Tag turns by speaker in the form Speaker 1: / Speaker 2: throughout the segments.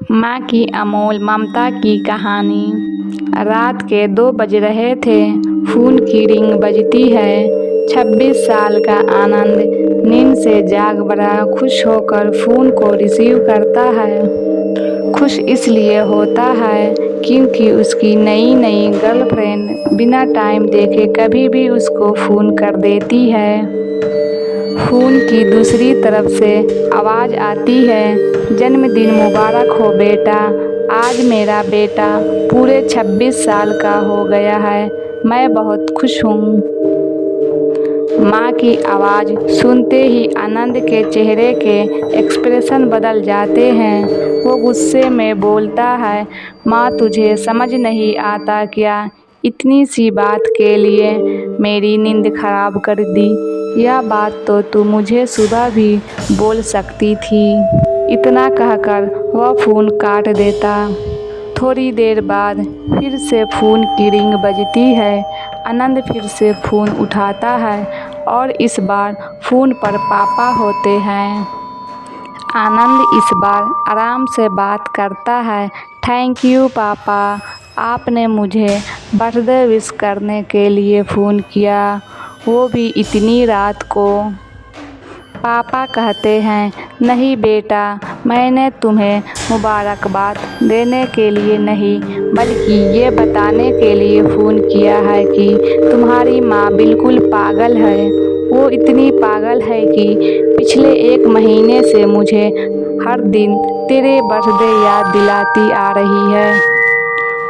Speaker 1: माँ की अनमोल ममता की कहानी। रात के 2 बज रहे थे। फ़ोन की रिंग बजती है। 26 साल का आनंद नींद से जाग बड़ा खुश होकर फ़ोन को रिसीव करता है। खुश इसलिए होता है क्योंकि उसकी नई गर्लफ्रेंड बिना टाइम देखे कभी भी उसको फ़ोन कर देती है। फ़ोन की दूसरी तरफ से आवाज़ आती है, जन्मदिन मुबारक हो बेटा। आज मेरा बेटा पूरे 26 साल का हो गया है। मैं बहुत खुश हूँ। माँ की आवाज़ सुनते ही आनंद के चेहरे के एक्सप्रेशन बदल जाते हैं। वो गुस्से में बोलता है, माँ तुझे समझ नहीं आता क्या? इतनी सी बात के लिए मेरी नींद खराब कर दी। यह बात तो तू मुझे सुबह भी बोल सकती थी। इतना कहकर वह फ़ोन काट देता। थोड़ी देर बाद फिर से फ़ोन की रिंग बजती है। आनंद फिर से फ़ोन उठाता है और इस बार फ़ोन पर पापा होते हैं। आनंद इस बार आराम से बात करता है। थैंक यू पापा, आपने मुझे बर्थडे विश करने के लिए फ़ोन किया, वो भी इतनी रात को। पापा कहते हैं, नहीं बेटा, मैंने तुम्हें मुबारकबाद देने के लिए नहीं बल्कि ये बताने के लिए फ़ोन किया है कि तुम्हारी माँ बिल्कुल पागल है। वो इतनी पागल है कि पिछले 1 महीने से मुझे हर दिन तेरे बर्थडे याद दिलाती आ रही है।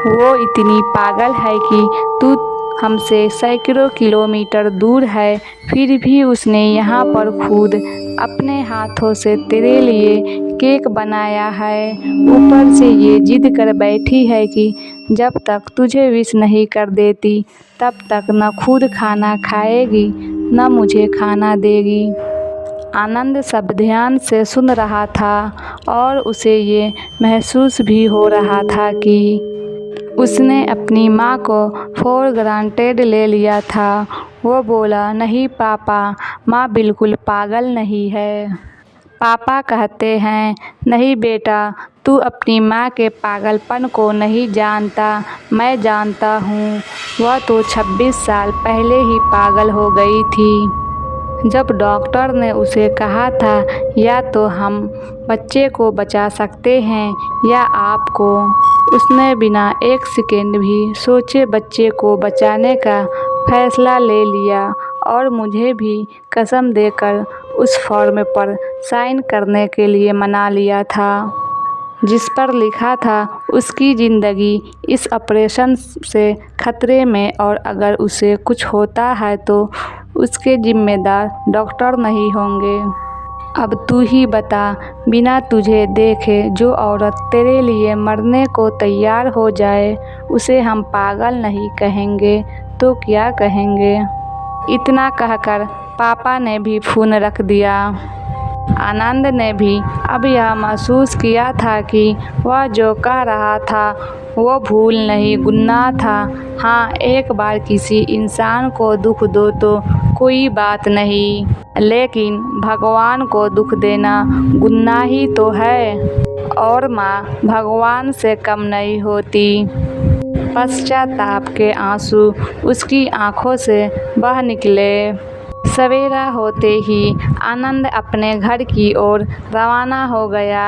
Speaker 1: वो इतनी पागल है कि तू हमसे सैकड़ों किलोमीटर दूर है, फिर भी उसने यहाँ पर खुद अपने हाथों से तेरे लिए केक बनाया है। ऊपर से ये जिद कर बैठी है कि जब तक तुझे विश नहीं कर देती तब तक न खुद खाना खाएगी न मुझे खाना देगी। आनंद सब ध्यान से सुन रहा था और उसे ये महसूस भी हो रहा था कि उसने अपनी माँ को फॉर ग्रांटेड ले लिया था। वो बोला, नहीं पापा, माँ बिल्कुल पागल नहीं है। पापा कहते हैं, नहीं बेटा, तू अपनी माँ के पागलपन को नहीं जानता, मैं जानता हूँ। वह तो 26 साल पहले ही पागल हो गई थी। जब डॉक्टर ने उसे कहा था या तो हम बच्चे को बचा सकते हैं या आपको, उसने बिना 1 सेकेंड भी सोचे बच्चे को बचाने का फैसला ले लिया और मुझे भी कसम देकर उस फॉर्म पर साइन करने के लिए मना लिया था जिस पर लिखा था उसकी ज़िंदगी इस ऑपरेशन से खतरे में और अगर उसे कुछ होता है तो उसके जिम्मेदार डॉक्टर नहीं होंगे। अब तू ही बता, बिना तुझे देखे जो औरत तेरे लिए मरने को तैयार हो जाए उसे हम पागल नहीं कहेंगे तो क्या कहेंगे? इतना कहकर पापा ने भी फ़ोन रख दिया। आनंद ने भी अब यह महसूस किया था कि वह जो कह रहा था वो भूल नहीं, गुनाह था। हाँ, एक बार किसी इंसान को दुख दो तो कोई बात नहीं, लेकिन भगवान को दुख देना गुनाह ही तो है। और माँ भगवान से कम नहीं होती। पश्चाताप के आंसू उसकी आंखों से बह निकले। सवेरा होते ही आनंद अपने घर की ओर रवाना हो गया।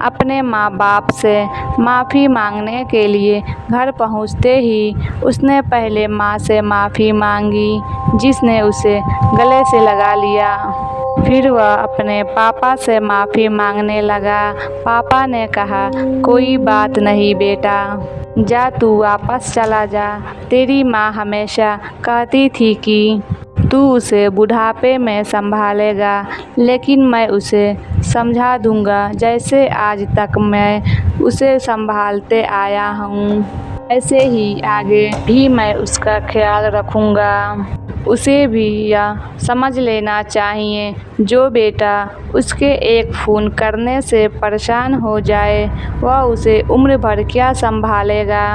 Speaker 1: अपने माँ बाप से माफ़ी मांगने के लिए घर पहुँचते ही उसने पहले माँ से माफ़ी मांगी, जिसने उसे गले से लगा लिया। फिर वह अपने पापा से माफ़ी मांगने लगा। पापा ने कहा, कोई बात नहीं बेटा, जा तू वापस चला जा। तेरी माँ हमेशा कहती थी कि तू उसे बुढ़ापे में संभालेगा, लेकिन मैं उसे समझा दूंगा जैसे आज तक मैं उसे संभालते आया हूँ, ऐसे ही आगे भी मैं उसका ख्याल रखूँगा। उसे भी यह समझ लेना चाहिए, जो बेटा उसके एक फ़ोन करने से परेशान हो जाए वह उसे उम्र भर क्या संभालेगा।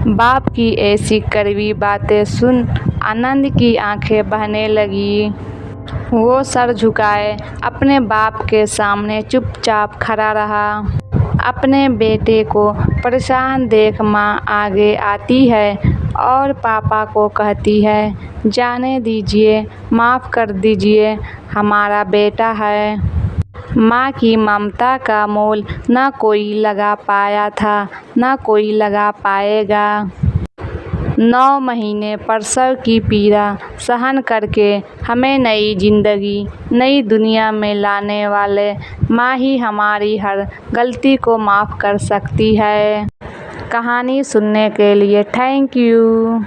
Speaker 1: बाप की ऐसी कड़वी बातें सुन आनंद की आंखें बहने लगी। वो सर झुकाए अपने बाप के सामने चुपचाप खड़ा रहा। अपने बेटे को परेशान देख माँ आगे आती है और पापा को कहती है, जाने दीजिए, माफ़ कर दीजिए, हमारा बेटा है। माँ की ममता का मोल न कोई लगा पाया था, न कोई लगा पाएगा। 9 महीने प्रसव की पीड़ा सहन करके हमें नई ज़िंदगी, नई दुनिया में लाने वाले माँ ही हमारी हर गलती को माफ़ कर सकती है। कहानी सुनने के लिए थैंक यू।